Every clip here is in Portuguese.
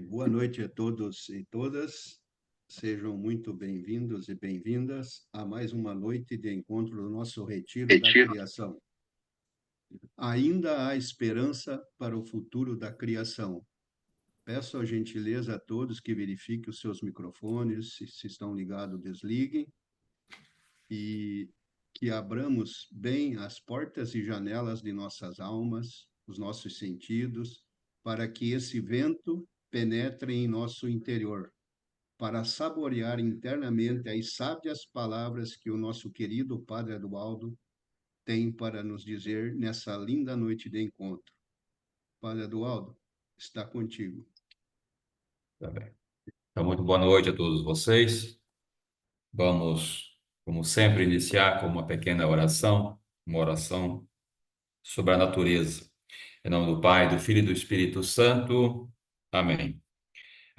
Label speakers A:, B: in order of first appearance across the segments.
A: Boa noite a todos e todas. Sejam muito bem-vindos e bem-vindas a mais uma noite de encontro do nosso Retiro da
B: Retiro.
A: Criação. Ainda há esperança para o futuro da criação. Peço a gentileza a todos que verifiquem os seus microfones, se estão ligados, desliguem, e que abramos bem as portas e janelas de nossas almas, os nossos sentidos, para que esse vento penetre em nosso interior, para saborear internamente as sábias palavras que o nosso querido Padre Eduardo tem para nos dizer nessa linda noite de encontro. Padre Eduardo, está contigo.
B: Tá bem. Então, muito boa noite a todos vocês. Vamos, como sempre, iniciar com uma pequena oração, uma oração sobre a natureza. Em nome do Pai, do Filho e do Espírito Santo. Amém.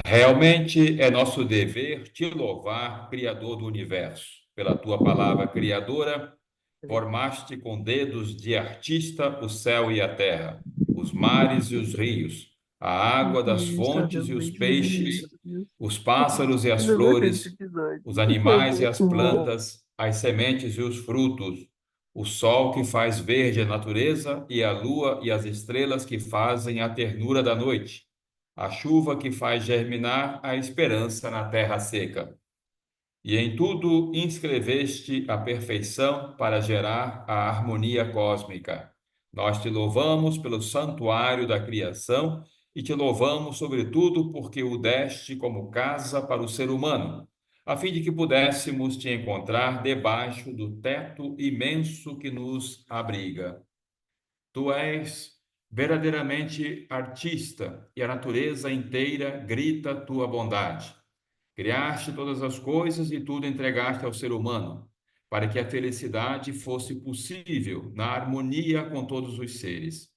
B: Realmente é nosso dever te louvar, Criador do universo. Pela tua palavra criadora, formaste com dedos de artista o céu e a terra, os mares e os rios, a água das fontes e os peixes, os pássaros e as flores, os animais e as plantas, as sementes e os frutos, o sol que faz verde a natureza e a lua e as estrelas que fazem a ternura da noite, a chuva que faz germinar a esperança na terra seca. E em tudo inscreveste a perfeição para gerar a harmonia cósmica. Nós te louvamos pelo santuário da criação e te louvamos, sobretudo, porque o deste como casa para o ser humano, a fim de que pudéssemos te encontrar debaixo do teto imenso que nos abriga. Tu és verdadeiramente artista e a natureza inteira grita tua bondade. Criaste todas as coisas e tudo entregaste ao ser humano, para que a felicidade fosse possível na harmonia com todos os seres.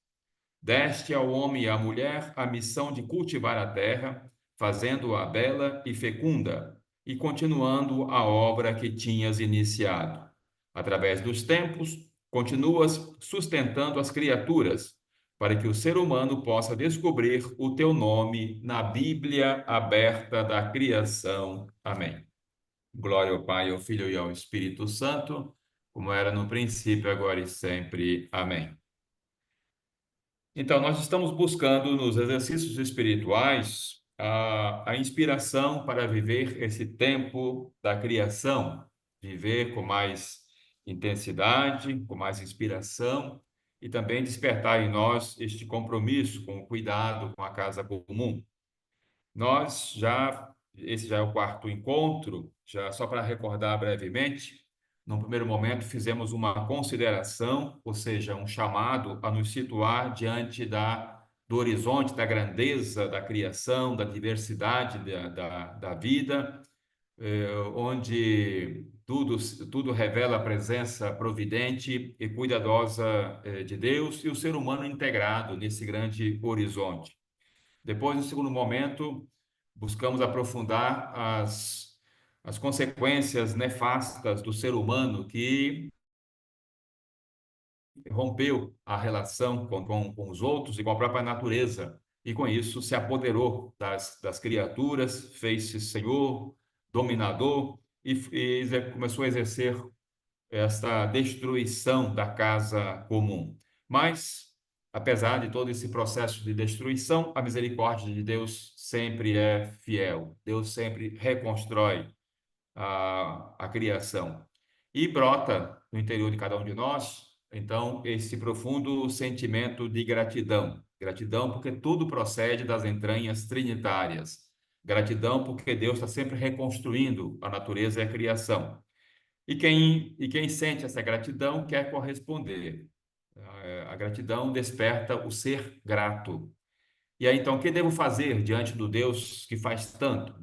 B: Deste ao homem e à mulher a missão de cultivar a terra, fazendo-a bela e fecunda, e continuando a obra que tinhas iniciado. Através dos tempos, continuas sustentando as criaturas, para que o ser humano possa descobrir o teu nome na Bíblia aberta da criação. Amém. Glória ao Pai, ao Filho e ao Espírito Santo, como era no princípio, agora e sempre. Amém. Então, nós estamos buscando nos exercícios espirituais a inspiração para viver esse tempo da criação, viver com mais intensidade, com mais inspiração e também despertar em nós este compromisso com o cuidado com a casa comum. Esse já é o quarto encontro, já só para recordar brevemente, no primeiro momento fizemos uma consideração, ou seja, um chamado a nos situar diante do horizonte da grandeza da criação, da diversidade da vida, onde tudo revela a presença providente e cuidadosa de Deus e o ser humano integrado nesse grande horizonte. Depois, no segundo momento, buscamos aprofundar as consequências nefastas do ser humano que rompeu a relação com os outros e com a própria natureza, e com isso se apoderou das criaturas, fez-se senhor, dominador, e começou a exercer esta destruição da casa comum. Mas, apesar de todo esse processo de destruição, a misericórdia de Deus sempre é fiel. Deus sempre reconstrói a criação. E brota no interior de cada um de nós, então, esse profundo sentimento de gratidão. Gratidão porque tudo procede das entranhas trinitárias. Gratidão porque Deus está sempre reconstruindo a natureza e a criação. E quem sente essa gratidão quer corresponder. A gratidão desperta o ser grato. E aí, então, o que devo fazer diante do Deus que faz tanto?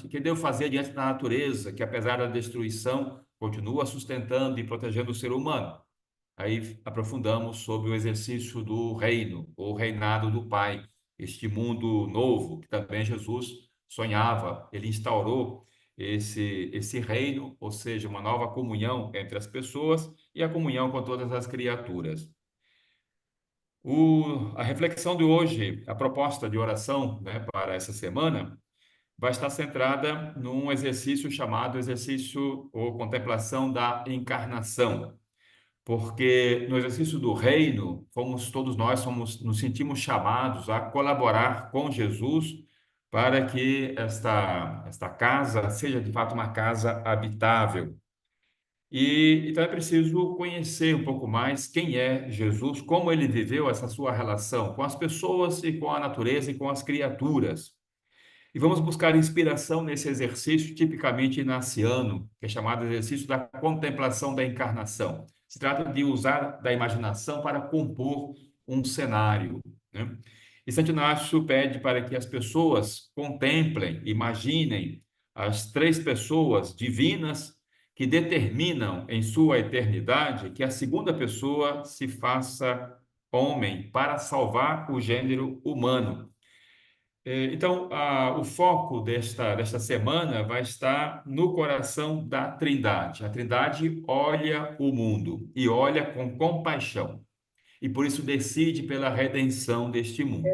B: O que devo fazer diante da natureza, que apesar da destruição, continua sustentando e protegendo o ser humano? Aí aprofundamos sobre o exercício do reino, ou reinado do Pai, este mundo novo que também Jesus sonhava. Ele instaurou esse reino, ou seja, uma nova comunhão entre as pessoas e a comunhão com todas as criaturas. A reflexão de hoje, a proposta de oração, né, para essa semana, vai estar centrada num exercício chamado exercício ou contemplação da encarnação. Porque no exercício do reino, todos nós nos sentimos chamados a colaborar com Jesus para que esta casa seja de fato uma casa habitável. E então é preciso conhecer um pouco mais quem é Jesus, como ele viveu essa sua relação com as pessoas e com a natureza e com as criaturas. E vamos buscar inspiração nesse exercício tipicamente inaciano, que é chamado exercício da contemplação da encarnação. Se trata de usar da imaginação para compor um cenário, né? E Santo Inácio pede para que as pessoas contemplem, imaginem as três pessoas divinas que determinam em sua eternidade que a segunda pessoa se faça homem para salvar o gênero humano. Então, o foco desta semana vai estar no coração da Trindade. A Trindade olha o mundo e olha com compaixão, e por isso decide pela redenção deste mundo.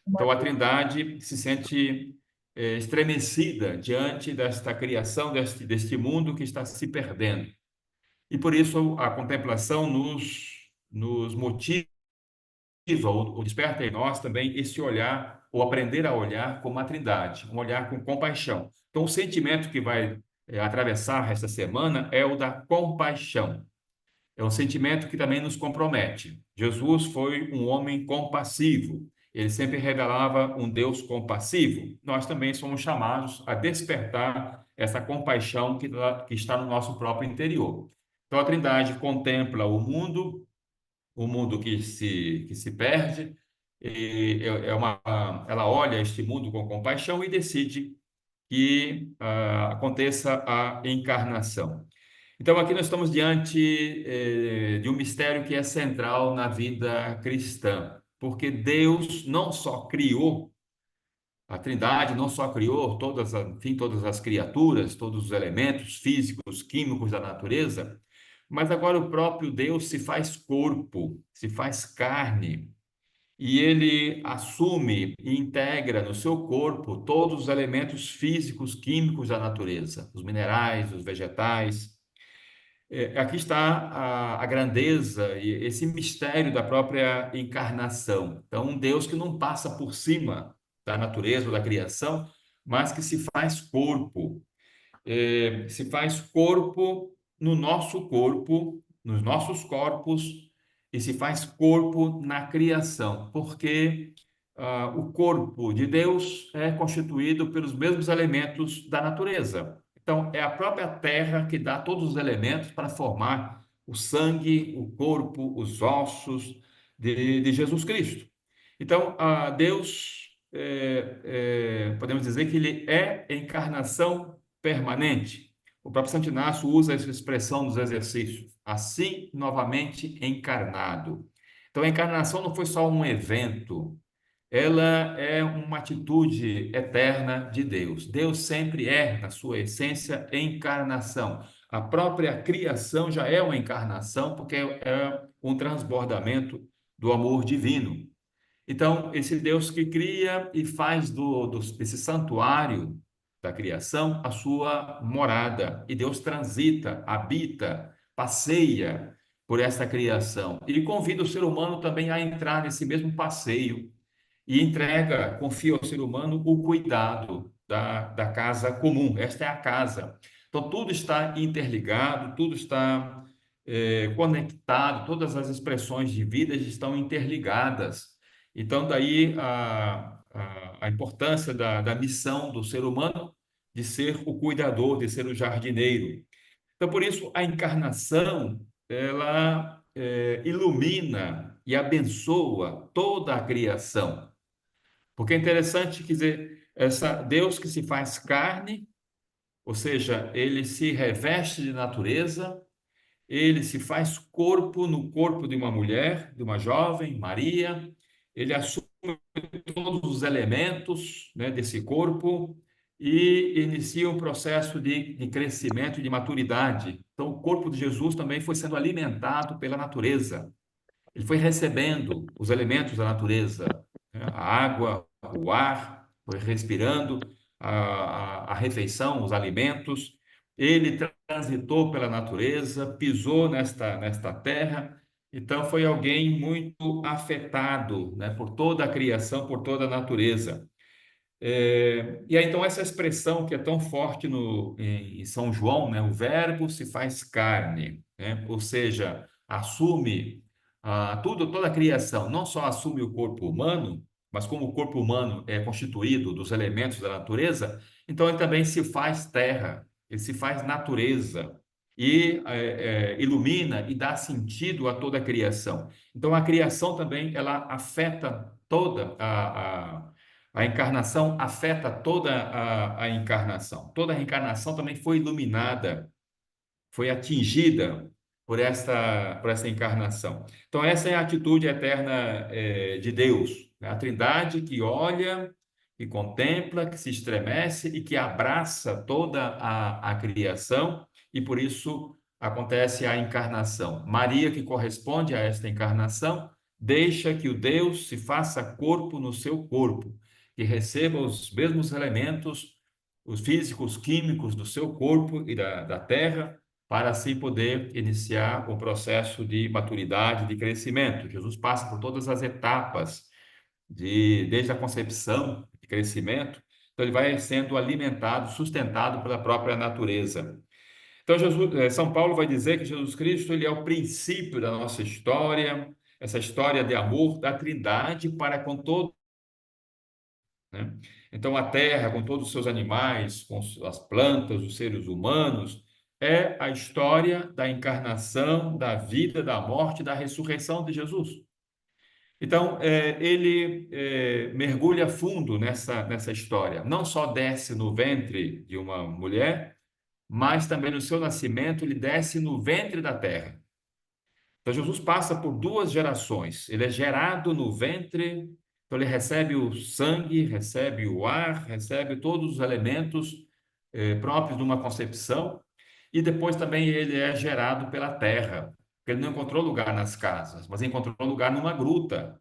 B: Então, a Trindade se sente estremecida diante desta criação, deste mundo que está se perdendo. E por isso a contemplação nos motiva ou desperta em nós também esse olhar, ou aprender a olhar como a Trindade, um olhar com compaixão. Então, o sentimento que vai atravessar esta semana é o da compaixão. É um sentimento que também nos compromete. Jesus foi um homem compassivo. Ele sempre revelava um Deus compassivo. Nós também somos chamados a despertar essa compaixão que está no nosso próprio interior. Então, a Trindade contempla o mundo que se perde, ela olha este mundo com compaixão e decide que aconteça a encarnação. Então, aqui nós estamos diante de um mistério que é central na vida cristã, porque Deus não só criou, a Trindade não só criou todas as criaturas, todos os elementos físicos, químicos da natureza, mas agora o próprio Deus se faz corpo, se faz carne, e ele assume e integra no seu corpo todos os elementos físicos, químicos da natureza, os minerais, os vegetais. Aqui está a grandeza e esse mistério da própria encarnação. Então, um Deus que não passa por cima da natureza ou da criação, mas que se faz corpo, se faz corpo no nosso corpo, nos nossos corpos, e se faz corpo na criação, porque o corpo de Deus é constituído pelos mesmos elementos da natureza. Então, é a própria terra que dá todos os elementos para formar o sangue, o corpo, os ossos de Jesus Cristo. Então, Deus, podemos dizer que ele é encarnação permanente. O próprio Santo Inácio usa essa expressão nos exercícios, assim novamente encarnado. Então, a encarnação não foi só um evento, ela é uma atitude eterna de Deus. Deus sempre é, na sua essência, encarnação. A própria criação já é uma encarnação, porque é um transbordamento do amor divino. Então, esse Deus que cria e faz desse santuário da criação a sua morada. E Deus transita, habita, passeia por essa criação. E convida o ser humano também a entrar nesse mesmo passeio e confia ao ser humano o cuidado da casa comum. Esta é a casa. Então, tudo está interligado, tudo está conectado, todas as expressões de vida estão interligadas. Então, daí a importância da missão do ser humano de ser o cuidador, de ser o jardineiro. Então, por isso, a encarnação, ela ilumina e abençoa toda a criação. Porque é interessante, quer dizer, Deus que se faz carne, ou seja, ele se reveste de natureza, ele se faz corpo no corpo de uma mulher, de uma jovem, Maria, ele assume todos os elementos, né, desse corpo e inicia um processo de crescimento e de maturidade. Então, o corpo de Jesus também foi sendo alimentado pela natureza. Ele foi recebendo os elementos da natureza, né? A água, o ar, foi respirando a refeição, os alimentos. Ele transitou pela natureza, pisou nesta terra. Então, foi alguém muito afetado, né, por toda a criação, por toda a natureza. E aí, então, essa expressão que é tão forte em São João, né? O Verbo se faz carne, né? Ou seja, assume toda a criação, não só assume o corpo humano, mas como o corpo humano é constituído dos elementos da natureza, então ele também se faz terra, ele se faz natureza e ilumina e dá sentido a toda a criação. Então, a criação também, ela afeta toda a encarnação afeta toda a encarnação. Toda a encarnação também foi iluminada, foi atingida por essa encarnação. Então, essa é a atitude eterna de Deus, né? A Trindade que olha, que contempla, que se estremece e que abraça toda a criação, e por isso acontece a encarnação. Maria, que corresponde a esta encarnação, deixa que o Deus se faça corpo no seu corpo, que receba os mesmos elementos, os físicos, químicos do seu corpo e da terra, para assim poder iniciar o processo de maturidade, de crescimento. Jesus passa por todas as etapas, desde a concepção, de crescimento, então ele vai sendo alimentado, sustentado pela própria natureza. Então, São Paulo vai dizer que Jesus Cristo ele é o princípio da nossa história, essa história de amor da Trindade para com todo, né? Então, a terra, com todos os seus animais, com as plantas, os seres humanos, é a história da encarnação, da vida, da morte, da ressurreição de Jesus. Então, ele mergulha fundo nessa história. Não só desce no ventre de uma mulher, mas também no seu nascimento, ele desce no ventre da terra. Então, Jesus passa por duas gerações. Ele é gerado no ventre, então ele recebe o sangue, recebe o ar, recebe todos os elementos próprios de uma concepção, e depois também ele é gerado pela terra, porque ele não encontrou lugar nas casas, mas encontrou lugar numa gruta.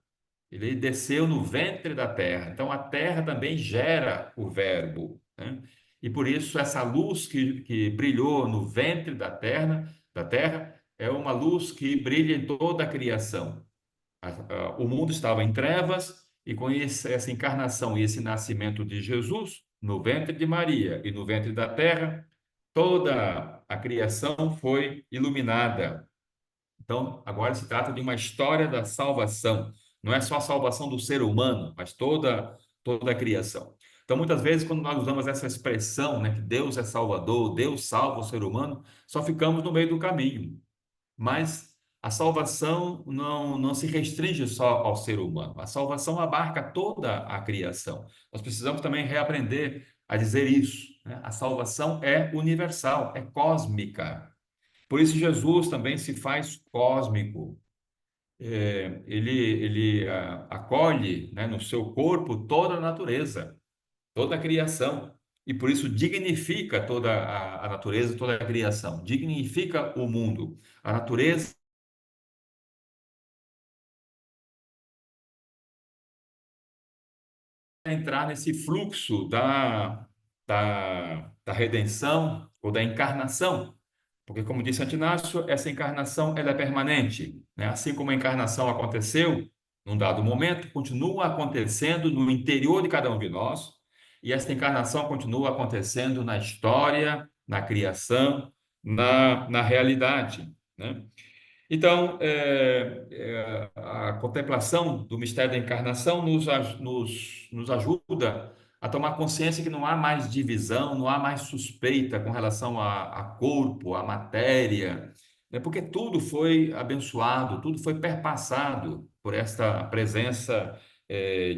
B: Ele desceu no ventre da terra. Então, a terra também gera o Verbo, né? E por isso, essa luz que brilhou no ventre da terra, é uma luz que brilha em toda a criação. O mundo estava em trevas, e com essa encarnação e esse nascimento de Jesus, no ventre de Maria e no ventre da terra, toda a criação foi iluminada. Então, agora se trata de uma história da salvação. Não é só a salvação do ser humano, mas toda a criação. Então, muitas vezes, quando nós usamos essa expressão, né, que Deus é salvador, Deus salva o ser humano, só ficamos no meio do caminho. Mas a salvação não se restringe só ao ser humano. A salvação abarca toda a criação. Nós precisamos também reaprender a dizer isso, né? A salvação é universal, é cósmica. Por isso, Jesus também se faz cósmico. Ele acolhe, né, no seu corpo toda a natureza, toda a criação. E por isso dignifica toda a natureza, toda a criação. Dignifica o mundo. A natureza entrar nesse fluxo da redenção ou da encarnação. Porque, como disse Antinácio, essa encarnação ela é permanente, né? Assim como a encarnação aconteceu num dado momento, continua acontecendo no interior de cada um de nós, e essa encarnação continua acontecendo na história, na criação, na realidade, né? Então, a contemplação do mistério da encarnação nos ajuda a tomar consciência que não há mais divisão, não há mais suspeita com relação a corpo, a matéria, né? Porque tudo foi abençoado, tudo foi perpassado por esta presença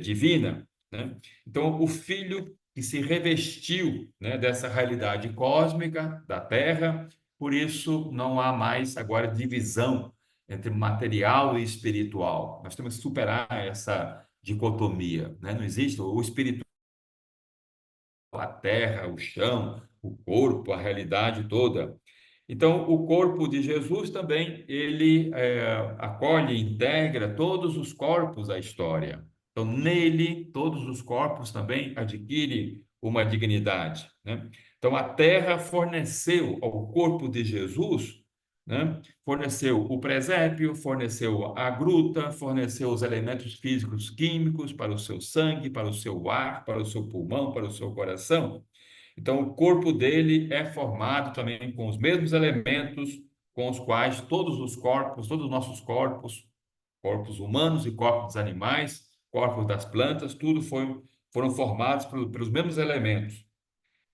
B: divina, né? Então, o Filho que se revestiu, né, dessa realidade cósmica da Terra, por isso, não há mais agora divisão entre material e espiritual. Nós temos que superar essa dicotomia, né? Não existe o espiritual, a terra, o chão, o corpo, a realidade toda. Então, o corpo de Jesus também, ele acolhe, integra todos os corpos da história. Então, nele, todos os corpos também adquirem uma dignidade, né? Então, a terra forneceu ao corpo de Jesus, né? Forneceu o presépio, forneceu a gruta, forneceu os elementos físicos químicos para o seu sangue, para o seu ar, para o seu pulmão, para o seu coração. Então, o corpo dele é formado também com os mesmos elementos com os quais todos os corpos, todos os nossos corpos, corpos humanos e corpos dos animais, corpos das plantas, foram formados pelos mesmos elementos.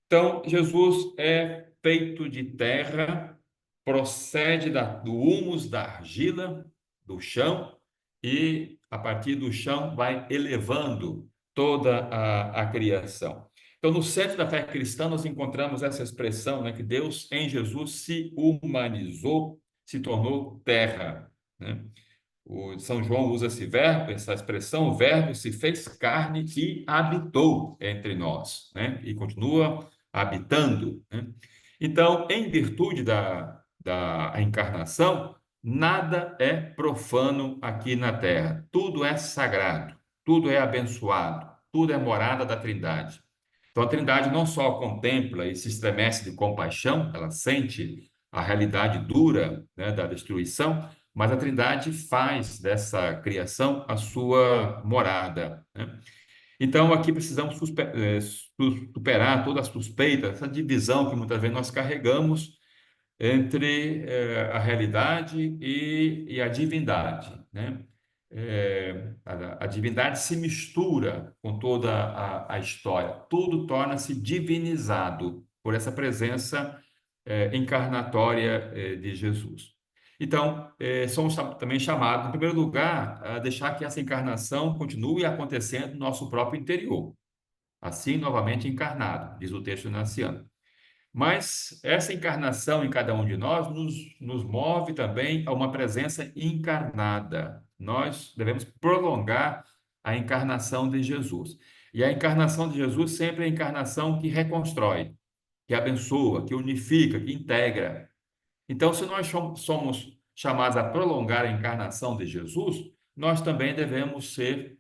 B: Então, Jesus é feito de terra, procede do humus, da argila, do chão, e a partir do chão vai elevando toda a criação. Então, no centro da fé cristã, nós encontramos essa expressão, né, que Deus em Jesus se humanizou, se tornou terra, né? O São João usa esse verbo, essa expressão, o verbo se fez carne e habitou entre nós, né? E continua habitando, né? Então, em virtude da encarnação, nada é profano aqui na terra. Tudo é sagrado, tudo é abençoado, tudo é morada da Trindade. Então, a Trindade não só contempla e se estremece de compaixão, ela sente a realidade dura, né, da destruição, mas a Trindade faz dessa criação a sua morada, né? Então, aqui precisamos superar toda a suspeita, essa divisão que muitas vezes nós carregamos entre a realidade e a divindade, né? A divindade se mistura com toda a história, tudo torna-se divinizado por essa presença encarnatória de Jesus. Então, somos também chamados, em primeiro lugar, a deixar que essa encarnação continue acontecendo no nosso próprio interior, assim novamente encarnado, diz o texto naciano. Mas essa encarnação em cada um de nós nos move também a uma presença encarnada. Nós devemos prolongar a encarnação de Jesus. E a encarnação de Jesus sempre é a encarnação que reconstrói, que abençoa, que unifica, que integra. Então, se nós somos chamados a prolongar a encarnação de Jesus, nós também devemos ser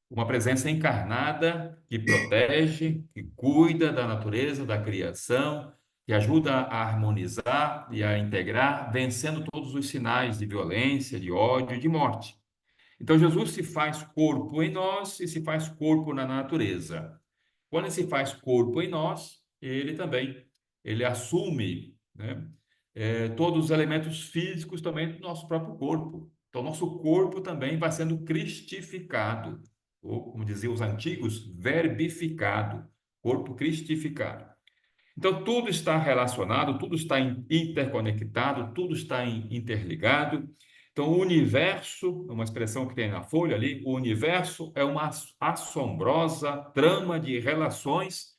B: uma presença encarnada que protege, que cuida da natureza, da criação, que ajuda a harmonizar e a integrar, vencendo todos os sinais de violência, de ódio e de morte. Então, Jesus se faz corpo em nós e se faz corpo na natureza. Quando ele se faz corpo em nós, ele também, ele assume, né, todos os elementos físicos também do nosso próprio corpo. Então, nosso corpo também vai sendo cristificado, ou, como diziam os antigos, verbificado, corpo cristificado. Então, tudo está relacionado, tudo está interconectado, tudo está interligado. Então, o universo, uma expressão que tem na folha ali, o universo é uma assombrosa trama de relações,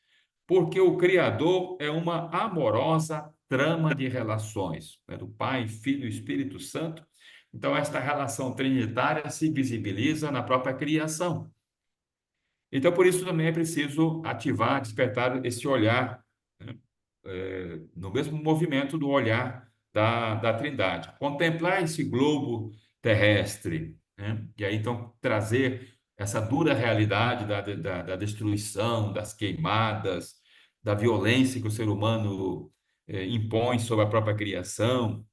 B: porque o Criador é uma amorosa trama de relações, né, do Pai, Filho e Espírito Santo. Então, esta relação trinitária se visibiliza na própria criação. Então, por isso também é preciso ativar, despertar esse olhar, né, no mesmo movimento do olhar da Trindade. Contemplar esse globo terrestre, né? E aí, então, trazer essa dura realidade da destruição, das queimadas, da violência que o ser humano impõe sobre a própria criação,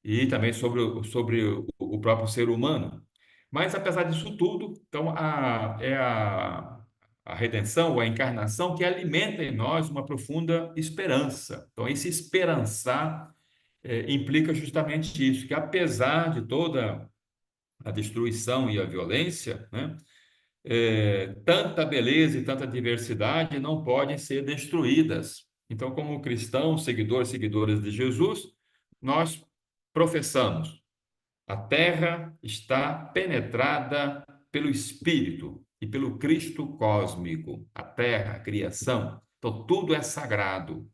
B: e também sobre o próprio ser humano. Mas, apesar disso tudo, então, a redenção, ou a encarnação, que alimenta em nós uma profunda esperança. Então, esse esperançar implica justamente isso, que apesar de toda a destruição e a violência, né, tanta beleza e tanta diversidade não podem ser destruídas. Então, como cristãos, seguidores de Jesus, nós professamos: a terra está penetrada pelo Espírito e pelo Cristo cósmico, a terra, a criação. Então, tudo é sagrado,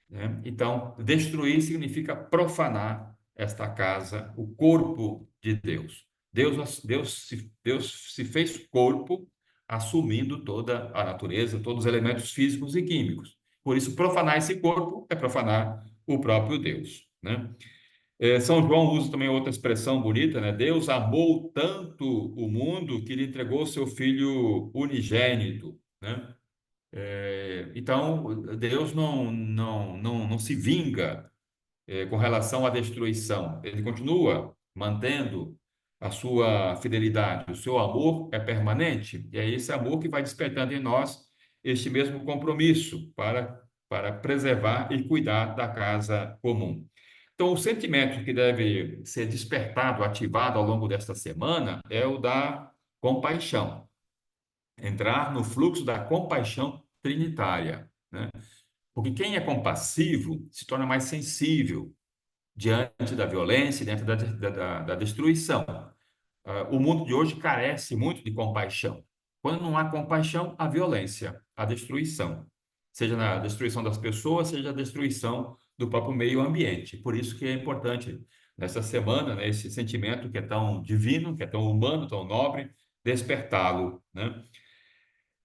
B: né? Então, destruir significa profanar esta casa, o corpo de Deus. Deus se fez corpo, assumindo toda a natureza, todos os elementos físicos e químicos. Por isso, profanar esse corpo é profanar o próprio Deus. né? São João usa também outra expressão bonita, né? Deus amou tanto o mundo que ele entregou seu Filho unigênito, né? Então, Deus não se vinga com relação à destruição. Ele continua mantendo a sua fidelidade. O seu amor é permanente. E é esse amor que vai despertando em nós este mesmo compromisso para preservar e cuidar da casa comum. Então, o sentimento que deve ser despertado, ativado ao longo desta semana é o da compaixão. Entrar no fluxo da compaixão trinitária, né? Porque quem é compassivo se torna mais sensível diante da violência, diante da destruição. O mundo de hoje carece muito de compaixão. Quando não há compaixão, há violência, há destruição. Seja na destruição das pessoas, seja a destruição do próprio meio ambiente. Por isso que é importante, nessa semana, né, esse sentimento que é tão divino, que é tão humano, tão nobre, despertá-lo, né?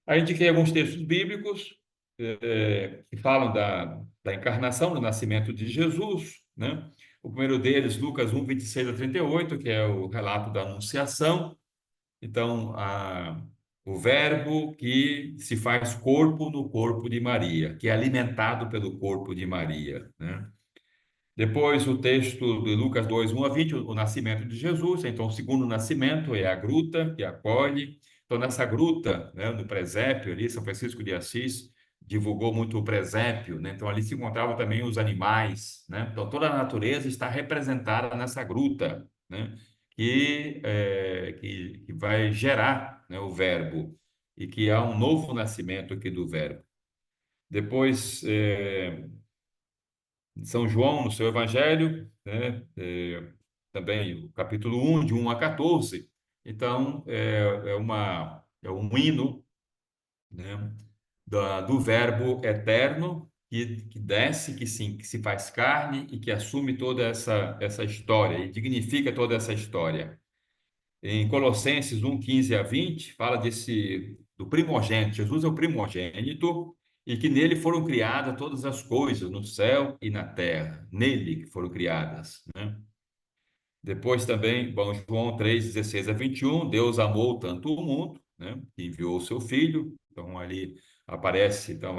B: Aí indiquei alguns textos bíblicos que falam da encarnação, do nascimento de Jesus, né? O primeiro deles, Lucas 1, 26 a 38, que é o relato da Anunciação. Então, o Verbo que se faz corpo no corpo de Maria, que é alimentado pelo corpo de Maria, né? Depois, o texto de Lucas 2, 1 a 20, o nascimento de Jesus. Então, o segundo nascimento é a gruta que acolhe. Então, nessa gruta, né, no presépio ali, São Francisco de Assis divulgou muito o presépio, né? Então, ali se encontravam também os animais, né? Então, toda a natureza está representada nessa gruta, né? Que vai gerar, né, o verbo e que há um novo nascimento aqui do verbo. Depois, são João, no seu Evangelho, né? Também o capítulo 1, de 1 a 14. Então, é um hino, né? Do Verbo eterno que desce, que se faz carne e que assume toda essa história e dignifica toda essa história. Em Colossenses 1, 15 a 20, fala do primogênito. Jesus é o primogênito e que nele foram criadas todas as coisas, no céu e na terra. Nele que foram criadas, né? Depois também, bom, João 3, 16 a 21, Deus amou tanto o mundo, né, que enviou o seu Filho. Então, ali aparece então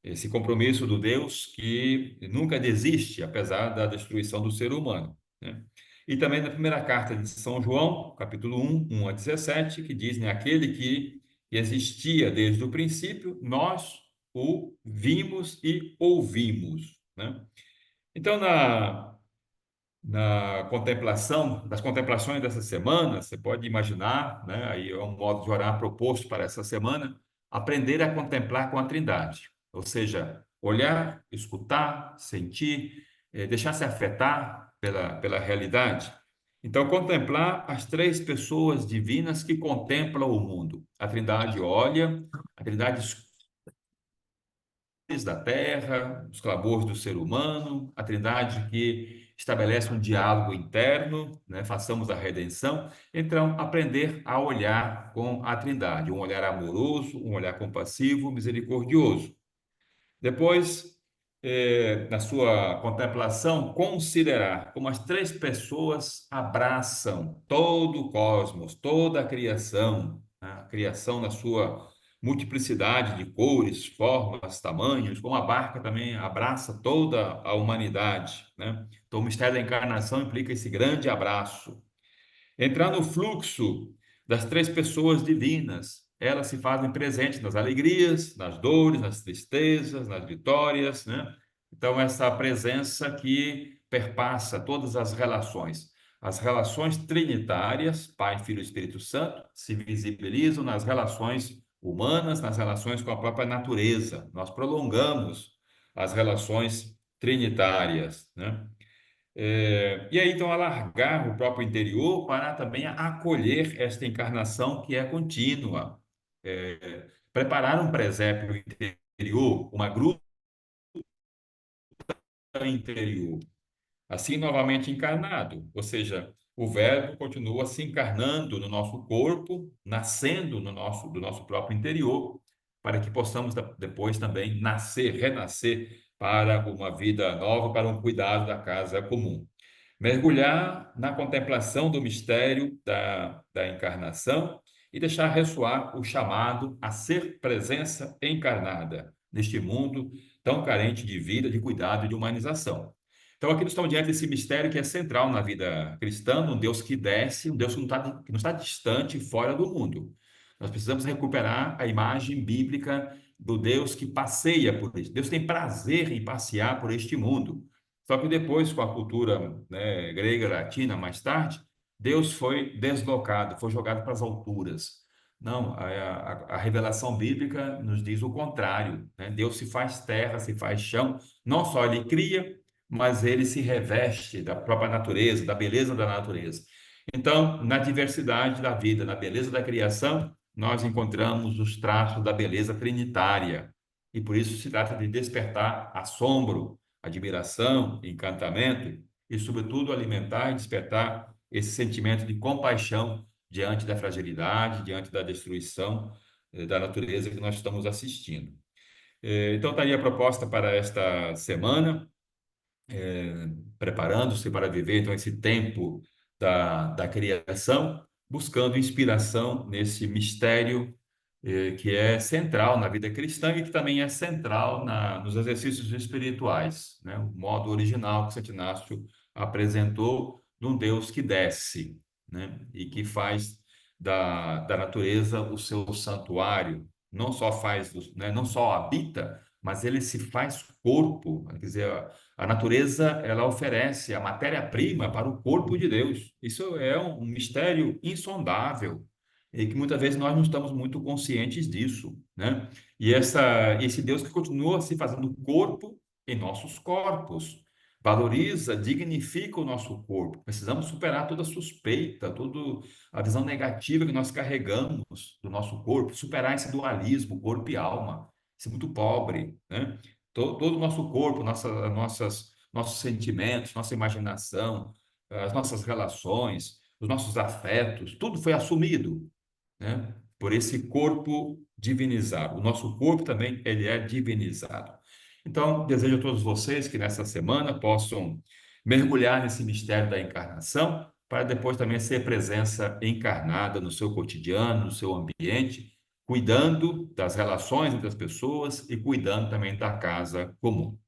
B: esse compromisso do Deus que nunca desiste, apesar da destruição do ser humano, né? E também na primeira carta de São João, capítulo 1, 1 a 17, que diz, né, aquele que existia desde o princípio, nós o vimos e ouvimos, né? Então, na contemplação, das contemplações dessa semana, você pode imaginar, né, aí é um modo de orar proposto para essa semana, aprender a contemplar com a Trindade, ou seja, olhar, escutar, sentir, deixar-se afetar pela realidade. Então, contemplar as três pessoas divinas que contemplam o mundo. A Trindade olha, a Trindade da terra, os clamores do ser humano, a Trindade que estabelece um diálogo interno, né? Façamos a redenção. Então, aprender a olhar com a Trindade, um olhar amoroso, um olhar compassivo, misericordioso. Depois, na sua contemplação, considerar como as três pessoas abraçam todo o cosmos, toda a criação, né? A criação na sua multiplicidade de cores, formas, tamanhos, como a barca também abraça toda a humanidade, né? Então, o mistério da encarnação implica esse grande abraço. Entrar no fluxo das três pessoas divinas. Elas se fazem presentes nas alegrias, nas dores, nas tristezas, nas vitórias, né? Então, essa presença que perpassa todas as relações. As relações trinitárias, Pai, Filho e Espírito Santo, se visibilizam nas relações humanas, nas relações com a própria natureza. Nós prolongamos as relações trinitárias, né? E aí, então, alargar o próprio interior para também acolher esta encarnação que é contínua. Preparar um presépio interior, uma gruta interior, assim novamente encarnado, ou seja, o Verbo continua se encarnando no nosso corpo, nascendo do nosso próprio interior, para que possamos depois também nascer, renascer para uma vida nova, para um cuidado da casa comum. Mergulhar na contemplação do mistério da encarnação e deixar ressoar o chamado a ser presença encarnada neste mundo tão carente de vida, de cuidado e de humanização. Então, aqui nós estamos diante desse mistério que é central na vida cristã, um Deus que desce, um Deus que não está distante, fora do mundo. Nós precisamos recuperar a imagem bíblica do Deus que passeia por isso. Deus tem prazer em passear por este mundo. Só que depois, com a cultura, né, grega, latina, mais tarde, Deus foi deslocado, foi jogado para as alturas. Não, a revelação bíblica nos diz o contrário, né? Deus se faz terra, se faz chão, não só ele cria, mas ele se reveste da própria natureza, da beleza da natureza. Então, na diversidade da vida, na beleza da criação, nós encontramos os traços da beleza trinitária. E por isso se trata de despertar assombro, admiração, encantamento e, sobretudo, alimentar e despertar esse sentimento de compaixão diante da fragilidade, diante da destruição da natureza que nós estamos assistindo. Então, está aí a proposta para esta semana, preparando-se para viver então esse tempo da criação, buscando inspiração nesse mistério que é central na vida cristã e que também é central nos exercícios espirituais, né? O modo original que Santo Inácio apresentou de um Deus que desce, né? E que faz da natureza o seu santuário, não só faz, né? Não só habita, mas ele se faz corpo, quer dizer, a natureza ela oferece a matéria-prima para o corpo de Deus. Isso é um mistério insondável e que muitas vezes nós não estamos muito conscientes disso, né? E esse Deus que continua se fazendo corpo em nossos corpos, valoriza, dignifica o nosso corpo. Precisamos superar toda suspeita, toda a visão negativa que nós carregamos do nosso corpo, superar esse dualismo, corpo e alma. Isso é muito pobre, né? Todo o nosso corpo, nossos sentimentos, nossa imaginação, as nossas relações, os nossos afetos, tudo foi assumido, né, por esse corpo divinizado. O nosso corpo também ele é divinizado. Então, desejo a todos vocês que nessa semana possam mergulhar nesse mistério da encarnação, para depois também ser presença encarnada no seu cotidiano, no seu ambiente, cuidando das relações entre as pessoas e cuidando também da casa comum.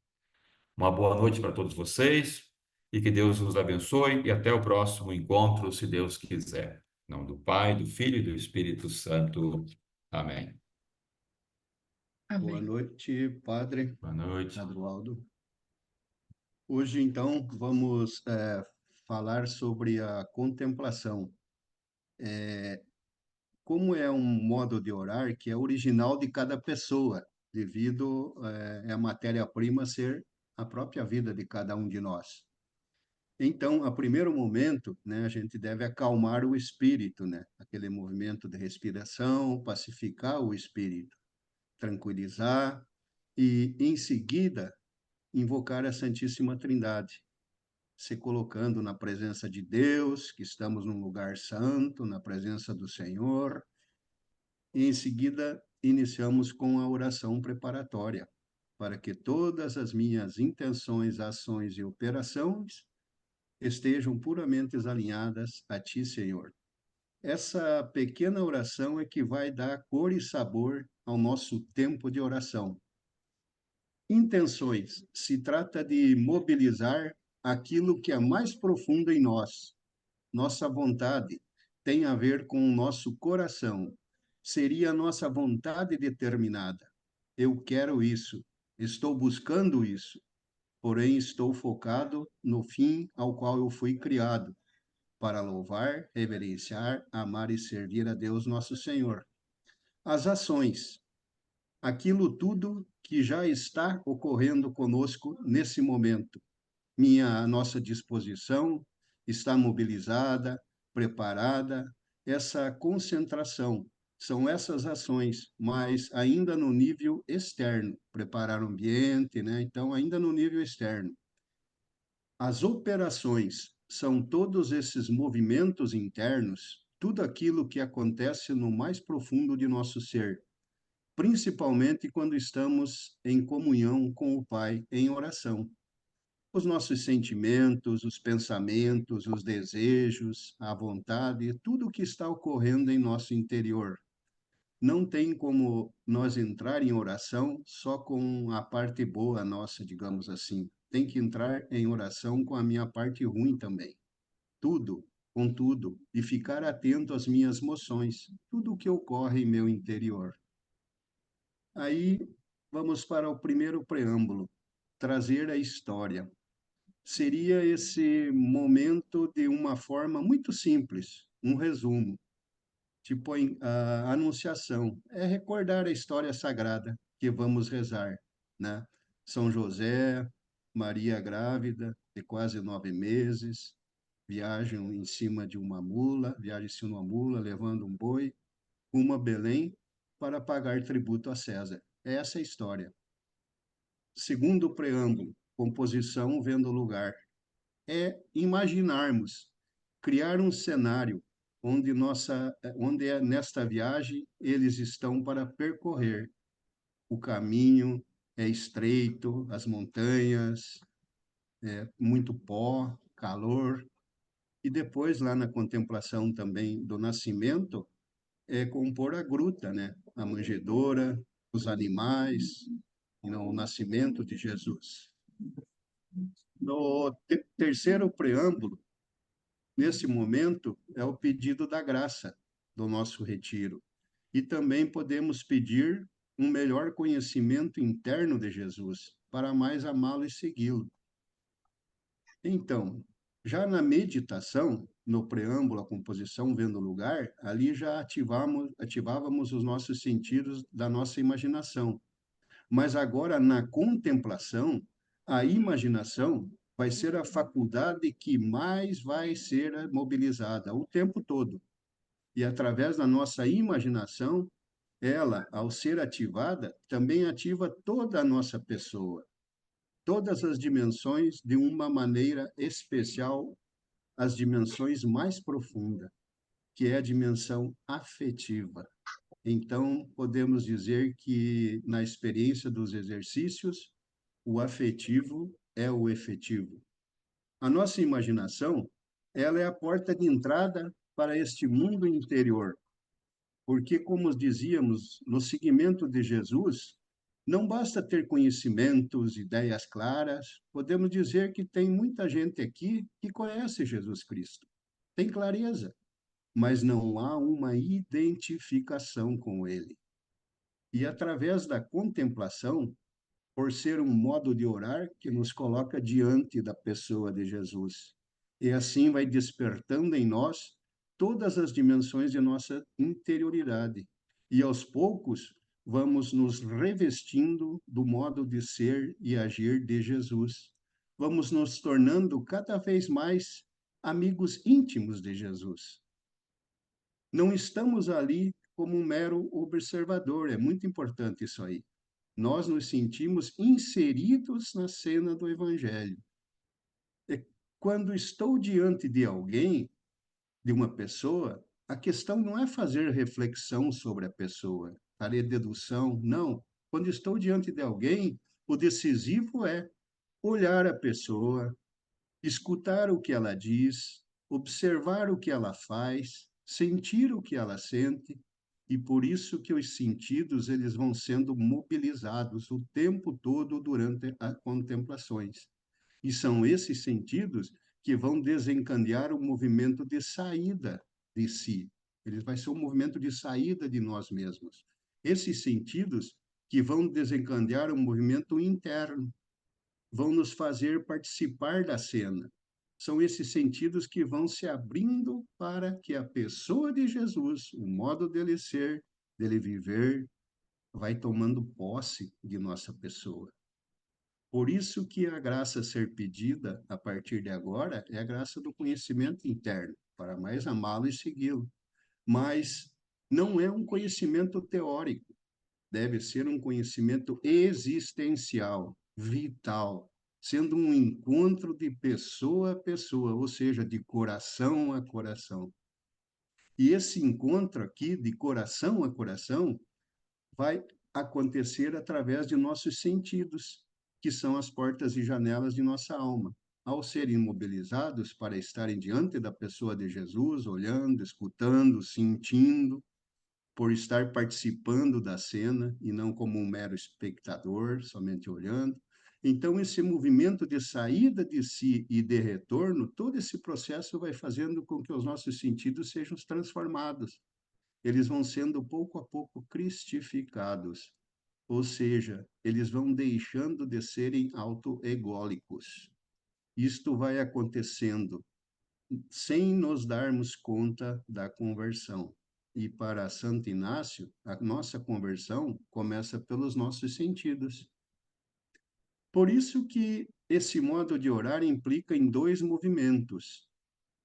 B: Uma boa noite para todos vocês e que Deus os abençoe e até o próximo encontro, se Deus quiser. Em nome do Pai, do Filho e do Espírito Santo. Amém.
A: Boa
C: Amém.
A: noite, Padre
B: Boa noite.
A: Adroaldo. Hoje, então, vamos falar sobre a contemplação. Como é um modo de orar que é original de cada pessoa, devido a matéria-prima ser a própria vida de cada um de nós. Então, a primeiro momento, né, a gente deve acalmar o espírito, né? Aquele movimento de respiração, pacificar o espírito, tranquilizar e, em seguida, invocar a Santíssima Trindade, se colocando na presença de Deus, que estamos num lugar santo, na presença do Senhor, e em seguida iniciamos com a oração preparatória, para que todas as minhas intenções, ações e operações estejam puramente alinhadas a Ti, Senhor. Essa pequena oração é que vai dar cor e sabor ao nosso tempo de oração. Intenções. Se trata de mobilizar aquilo que é mais profundo em nós. Nossa vontade tem a ver com o nosso coração. Seria a nossa vontade determinada. Eu quero isso, estou buscando isso, porém estou focado no fim ao qual eu fui criado, para louvar, reverenciar, amar e servir a Deus nosso Senhor. As ações, aquilo tudo que já está ocorrendo conosco nesse momento. Nossa disposição está mobilizada, preparada, essa concentração. São essas ações, mas ainda no nível externo, preparar o ambiente, né? Então, ainda no nível externo. As operações são todos esses movimentos internos, tudo aquilo que acontece no mais profundo de nosso ser, principalmente quando estamos em comunhão com o Pai em oração. Os nossos sentimentos, os pensamentos, os desejos, a vontade, tudo o que está ocorrendo em nosso interior. Não tem como nós entrar em oração só com a parte boa nossa, digamos assim. Tem que entrar em oração com a minha parte ruim também. Tudo, com tudo, e ficar atento às minhas emoções, tudo o que ocorre em meu interior. Aí vamos para o primeiro preâmbulo, trazer a história. Seria esse momento de uma forma muito simples, um resumo, tipo a anunciação, é recordar a história sagrada que vamos rezar, né? São José, Maria grávida, de quase 9 meses, viajam em cima de uma mula, viagem em cima de uma mula, levando um boi, rumo a Belém para pagar tributo a César. Essa é a história. Segundo preâmbulo, composição vendo lugar, é imaginarmos, criar um cenário onde é nesta viagem eles estão para percorrer. O caminho é estreito, as montanhas, muito pó, calor, e depois lá na contemplação também do nascimento é compor a gruta, né? A manjedoura, os animais, no nascimento de Jesus. No terceiro preâmbulo, nesse momento, é o pedido da graça do nosso retiro. E também podemos pedir um melhor conhecimento interno de Jesus, para mais amá-lo e segui-lo. Então, já na meditação, no preâmbulo, a composição vendo lugar, ali já ativávamos os nossos sentidos da nossa imaginação. Mas agora, na contemplação, a imaginação vai ser a faculdade que mais vai ser mobilizada o tempo todo. E através da nossa imaginação, ela, ao ser ativada, também ativa toda a nossa pessoa, todas as dimensões de uma maneira especial, as dimensões mais profundas, que é a dimensão afetiva. Então, podemos dizer que, na experiência dos exercícios, o afetivo é o efetivo. A nossa imaginação, ela é a porta de entrada para este mundo interior, porque, como dizíamos, no seguimento de Jesus, não basta ter conhecimentos, ideias claras, podemos dizer que tem muita gente aqui que conhece Jesus Cristo, tem clareza, mas não há uma identificação com ele. E através da contemplação, por ser um modo de orar que nos coloca diante da pessoa de Jesus. E assim vai despertando em nós todas as dimensões de nossa interioridade. E aos poucos vamos nos revestindo do modo de ser e agir de Jesus. Vamos nos tornando cada vez mais amigos íntimos de Jesus. Não estamos ali como um mero observador, é muito importante isso aí. Nós nos sentimos inseridos na cena do Evangelho. E quando estou diante de alguém, de uma pessoa, a questão não é fazer reflexão sobre a pessoa, fazer dedução, não. Quando estou diante de alguém, o decisivo é olhar a pessoa, escutar o que ela diz, observar o que ela faz, sentir o que ela sente, e por isso que os sentidos eles vão sendo mobilizados o tempo todo durante as contemplações. E são esses sentidos que vão desencadear o movimento de saída de si. Ele vai ser um movimento de saída de nós mesmos. Esses sentidos que vão desencadear um movimento interno, vão nos fazer participar da cena. São esses sentidos que vão se abrindo para que a pessoa de Jesus, o modo dele ser, dele viver, vai tomando posse de nossa pessoa. Por isso que a graça a ser pedida a partir de agora é a graça do conhecimento interno, para mais amá-lo e segui-lo. Mas não é um conhecimento teórico, deve ser um conhecimento existencial, vital, sendo um encontro de pessoa a pessoa, ou seja, de coração a coração. E esse encontro aqui, de coração a coração, vai acontecer através de nossos sentidos, que são as portas e janelas de nossa alma. Ao serem mobilizados para estarem diante da pessoa de Jesus, olhando, escutando, sentindo, por estar participando da cena e não como um mero espectador, somente olhando. Então, esse movimento de saída de si e de retorno, todo esse processo vai fazendo com que os nossos sentidos sejam transformados. Eles vão sendo pouco a pouco cristificados, ou seja, eles vão deixando de serem autoególicos. Isto vai acontecendo sem nos darmos conta da conversão. E para Santo Inácio, a nossa conversão começa pelos nossos sentidos. Por isso que esse modo de orar implica em dois movimentos.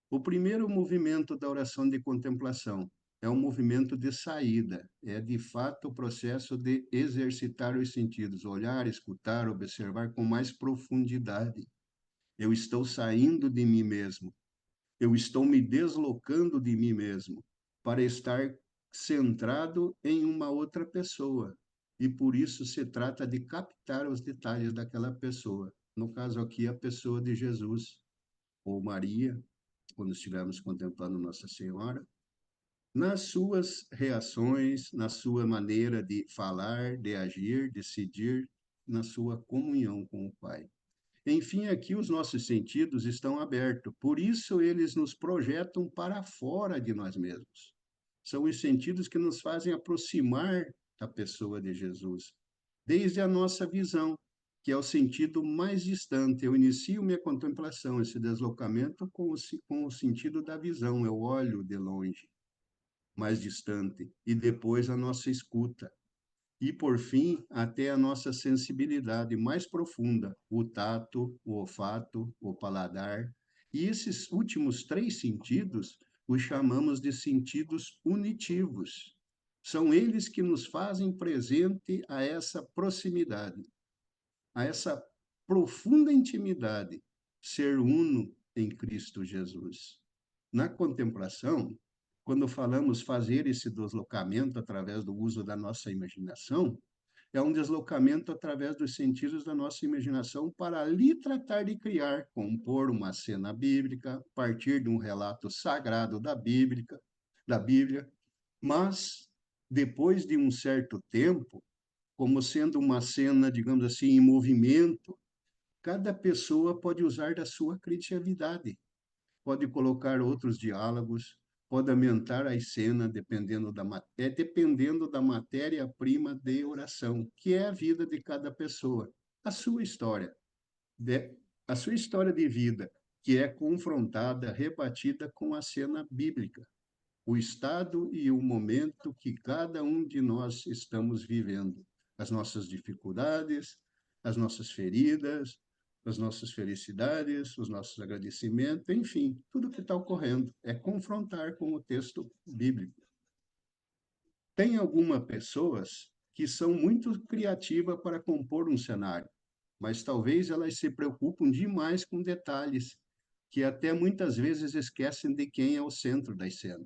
A: O primeiro movimento da oração de contemplação é um movimento de saída, é de fato o processo de exercitar os sentidos, olhar, escutar, observar com mais profundidade. Eu estou saindo de mim mesmo, eu estou me deslocando de mim mesmo para estar centrado em uma outra pessoa. E por isso se trata de captar os detalhes daquela pessoa. No caso aqui, a pessoa de Jesus ou Maria, quando estivermos contemplando Nossa Senhora, nas suas reações, na sua maneira de falar, de agir, decidir, na sua comunhão com o Pai. Enfim, aqui os nossos sentidos estão abertos, por isso eles nos projetam para fora de nós mesmos. São os sentidos que nos fazem aproximar da pessoa de Jesus, desde a nossa visão, que é o sentido mais distante. Eu inicio minha contemplação, esse deslocamento, com o sentido da visão, eu olho de longe, mais distante, e depois a nossa escuta, e, por fim, até a nossa sensibilidade mais profunda, o tato, o olfato, o paladar. E esses últimos três sentidos os chamamos de sentidos unitivos. São eles que nos fazem presente a essa proximidade, a essa profunda intimidade, ser uno em Cristo Jesus. Na contemplação, quando falamos fazer esse deslocamento através do uso da nossa imaginação, é um deslocamento através dos sentidos da nossa imaginação para ali tratar de criar, compor uma cena bíblica, partir de um relato sagrado da Bíblia, mas depois de um certo tempo, como sendo uma cena, digamos assim, em movimento, cada pessoa pode usar da sua criatividade, pode colocar outros diálogos, pode aumentar a cena dependendo da matéria-prima de oração, que é a vida de cada pessoa, a sua história, de, a sua história de vida, que é confrontada, rebatida com a cena bíblica, o estado e o momento que cada um de nós estamos vivendo, as nossas dificuldades, as nossas feridas, as nossas felicidades, os nossos agradecimentos, enfim, tudo que está ocorrendo é confrontar com o texto bíblico. Tem algumas pessoas que são muito criativas para compor um cenário, mas talvez elas se preocupam demais com detalhes, que até muitas vezes esquecem de quem é o centro da cena,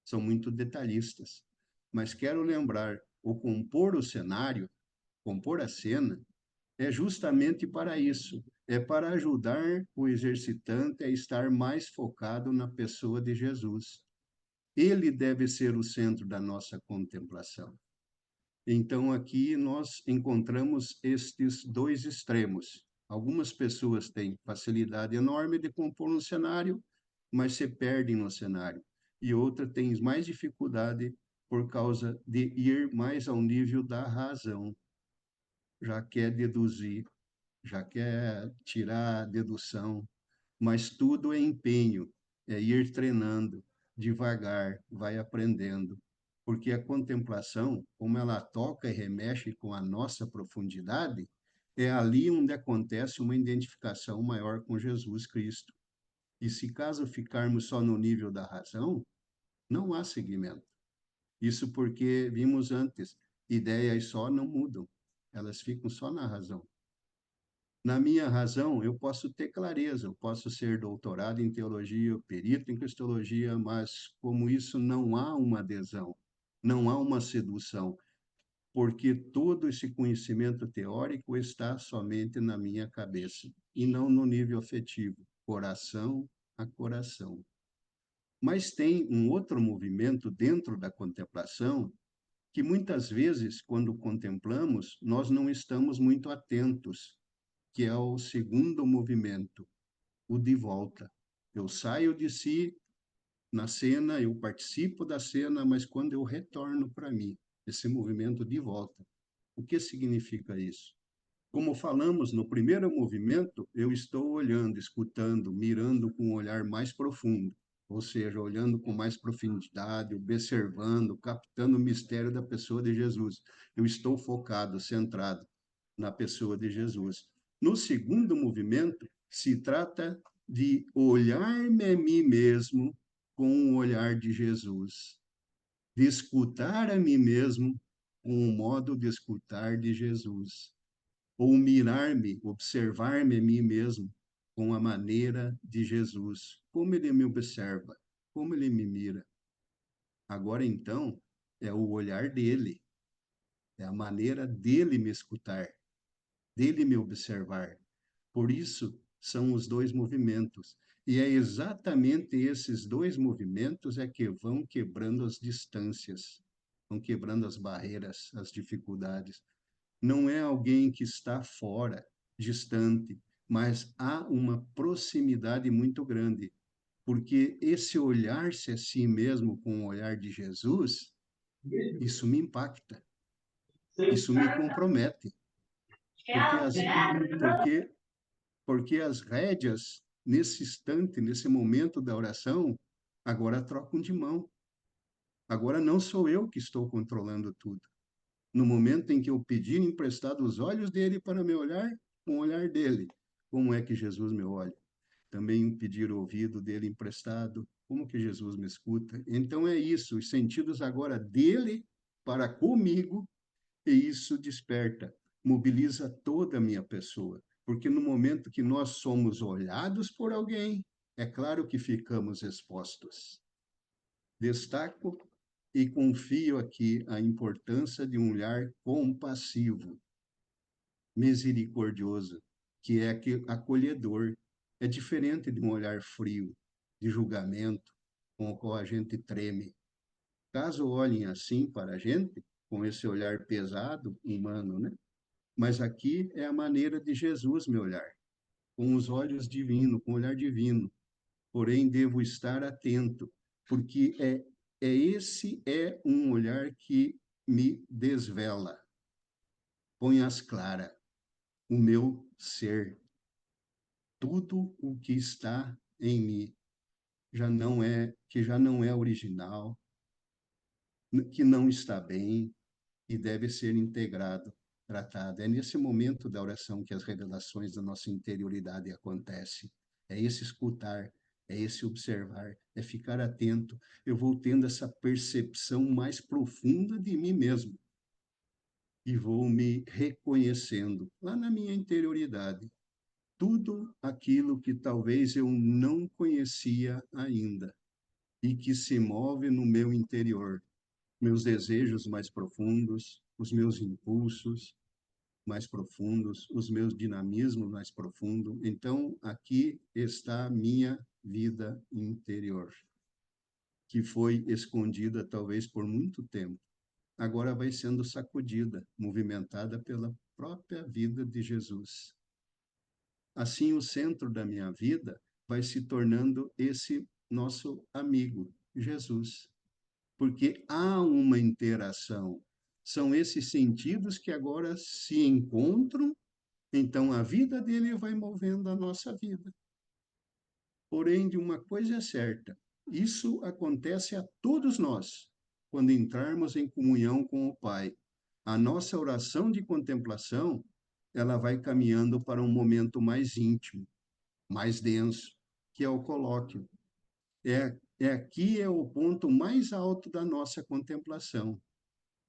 A: são muito detalhistas. Mas quero lembrar, o compor o cenário, compor a cena, é justamente para isso, é para ajudar o exercitante a estar mais focado na pessoa de Jesus. Ele deve ser o centro da nossa contemplação. Então, aqui nós encontramos estes dois extremos. Algumas pessoas têm facilidade enorme de compor um cenário, mas se perdem no cenário. E outra tem mais dificuldade por causa de ir mais ao nível da razão. Já quer deduzir, já quer tirar a dedução, mas tudo é empenho, é ir treinando, devagar, vai aprendendo. Porque a contemplação, como ela toca e remexe com a nossa profundidade, é ali onde acontece uma identificação maior com Jesus Cristo. E se caso ficarmos só no nível da razão, não há seguimento. Isso porque vimos antes, ideias só não mudam, elas ficam só na razão. Na minha razão, eu posso ter clareza, eu posso ser doutorado em teologia, perito em cristologia, mas como isso não há uma adesão, não há uma sedução. porque todo esse conhecimento teórico está somente na minha cabeça e não no nível afetivo, coração a coração. Mas tem um outro movimento dentro da contemplação que muitas vezes, quando contemplamos, nós não estamos muito atentos, que é o segundo movimento, o de volta. Eu saio de si na cena, eu participo da cena, mas quando eu retorno para mim, esse movimento de volta. O que significa isso? Como falamos no primeiro movimento, eu estou olhando, escutando, mirando com um olhar mais profundo, ou seja, olhando com mais profundidade, observando, captando o mistério da pessoa de Jesus. Eu estou focado, centrado na pessoa de Jesus. No segundo movimento, se trata de olhar-me a mim mesmo com o olhar de Jesus, de escutar a mim mesmo com o modo de escutar de Jesus, ou mirar-me, observar-me a mim mesmo com a maneira de Jesus, como ele me observa, como ele me mira. Agora então, é o olhar dele, é a maneira dele me escutar, dele me observar. Por isso, são os dois movimentos. E é exatamente esses dois movimentos é que vão quebrando as distâncias, vão quebrando as barreiras, as dificuldades. Não é alguém que está fora, distante, mas há uma proximidade muito grande, porque esse olhar-se a si mesmo com o olhar de Jesus, isso me impacta, isso me compromete, porque porque porque as rédeas nesse instante, nesse momento da oração, agora trocam de mão. Agora não sou eu que estou controlando tudo. No momento em que eu pedir emprestado os olhos dele para me olhar, com o olhar dele, como é que Jesus me olha? Também pedir o ouvido dele emprestado, como que Jesus me escuta? Então é isso, os sentidos agora dele para comigo, e isso desperta, mobiliza toda a minha pessoa, porque no momento que nós somos olhados por alguém, é claro que ficamos expostos. Destaco e confio aqui a importância de um olhar compassivo, misericordioso, que é acolhedor. É diferente de um olhar frio, de julgamento, com o qual a gente treme. Caso olhem assim para a gente, com esse olhar pesado, humano, né? Mas aqui é a maneira de Jesus me olhar, com os olhos divinos, com o olhar divino. Porém, devo estar atento, porque esse é um olhar que me desvela, põe às claras o meu ser, tudo o que está em mim que já não é original, que não está bem e deve ser integrado, tratado. É nesse momento da oração que as revelações da nossa interioridade acontecem. É esse escutar, é esse observar, é ficar atento. Eu vou tendo essa percepção mais profunda de mim mesmo e vou me reconhecendo lá na minha interioridade. Tudo aquilo que talvez eu não conhecia ainda e que se move no meu interior, meus desejos mais profundos, os meus impulsos mais profundos, os meus dinamismos mais profundos. Então, aqui está a minha vida interior, que foi escondida talvez por muito tempo. Agora vai sendo sacudida, movimentada pela própria vida de Jesus. Assim, o centro da minha vida vai se tornando esse nosso amigo, Jesus, porque há uma interação. São esses sentidos que agora se encontram, então a vida dele vai movendo a nossa vida. Porém, de uma coisa é certa, isso acontece a todos nós, quando entrarmos em comunhão com o Pai. A nossa oração de contemplação, ela vai caminhando para um momento mais íntimo, mais denso, que é o colóquio. Aqui é o ponto mais alto da nossa contemplação.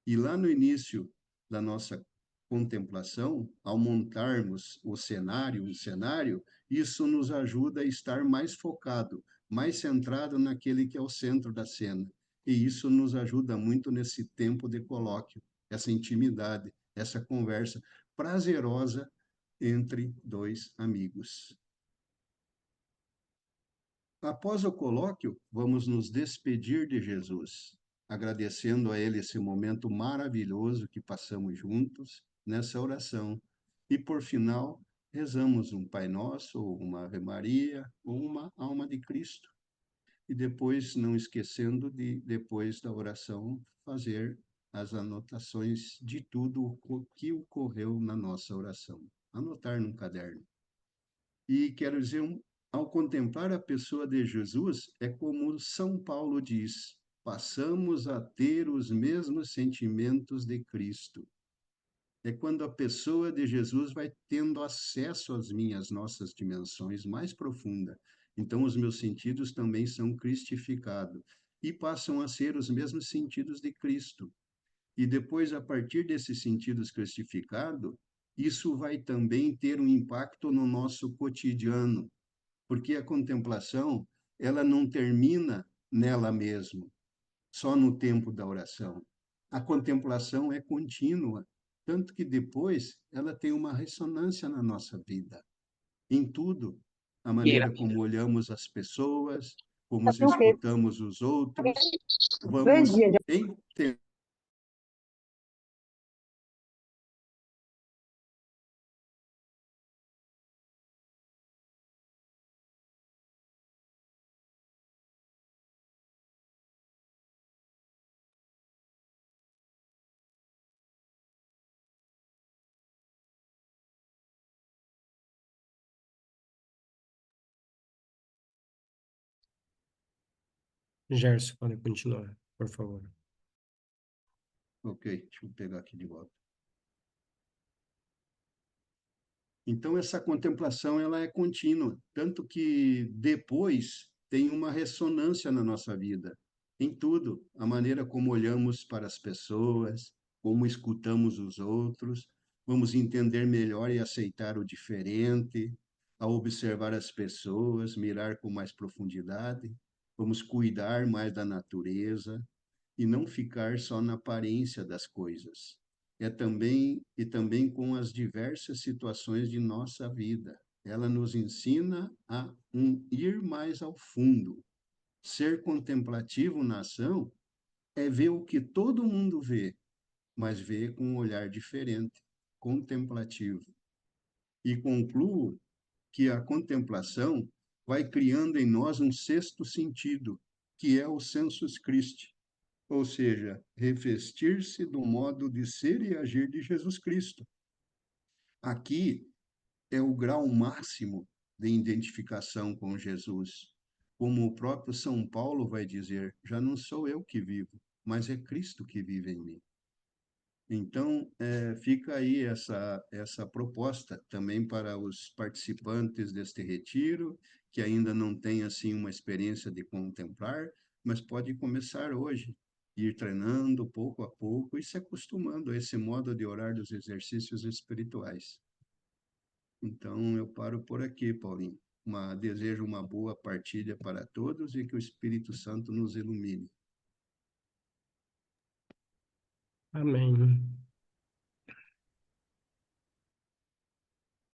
A: E lá no início da nossa contemplação, ao montarmos o cenário, isso nos ajuda a estar mais focado, mais centrado naquele que é o centro da cena. E isso nos ajuda muito nesse tempo de colóquio, essa intimidade, essa conversa prazerosa entre dois amigos. Após o colóquio, vamos nos despedir de Jesus, agradecendo a Ele esse momento maravilhoso que passamos juntos nessa oração. E, por final, rezamos um Pai Nosso, ou uma Ave Maria, ou uma Alma de Cristo. E depois, não esquecendo de, depois da oração, fazer as anotações de tudo o que ocorreu na nossa oração. Anotar num caderno. E quero dizer, ao contemplar a pessoa de Jesus, é como São Paulo diz, passamos a ter os mesmos sentimentos de Cristo. É quando a pessoa de Jesus vai tendo acesso às nossas dimensões mais profundas. Então, os meus sentidos também são cristificados e passam a ser os mesmos sentidos de Cristo. E depois, a partir desses sentidos cristificados, isso vai também ter um impacto no nosso cotidiano, porque a contemplação, ela não termina nela mesma, só no tempo da oração. A contemplação é contínua, tanto que depois ela tem uma ressonância na nossa vida, em tudo, a maneira como olhamos as pessoas, como escutamos os outros, vamos entender.
C: Gerson, pode continuar, por favor.
A: Ok, deixa eu pegar aqui de volta. Então, essa contemplação ela é contínua, tanto que depois tem uma ressonância na nossa vida, em tudo, a maneira como olhamos para as pessoas, como escutamos os outros, vamos entender melhor e aceitar o diferente, ao observar as pessoas, mirar com mais profundidade, vamos cuidar mais da natureza, e não ficar só na aparência das coisas. Também com as diversas situações de nossa vida. Ela nos ensina a ir mais ao fundo. Ser contemplativo na ação é ver o que todo mundo vê, mas ver com um olhar diferente, contemplativo. E concluo que a contemplação vai criando em nós um sexto sentido, que é o sensus Christi, ou seja, revestir-se do modo de ser e agir de Jesus Cristo. Aqui é o grau máximo de identificação com Jesus. Como o próprio São Paulo vai dizer, já não sou eu que vivo, mas é Cristo que vive em mim. Então, fica aí essa proposta também para os participantes deste retiro, que ainda não têm assim uma experiência de contemplar, mas pode começar hoje, ir treinando pouco a pouco e se acostumando a esse modo de orar dos exercícios espirituais. Então, eu paro por aqui, Paulinho. Desejo uma boa partilha para todos e que o Espírito Santo nos ilumine.
C: Amém.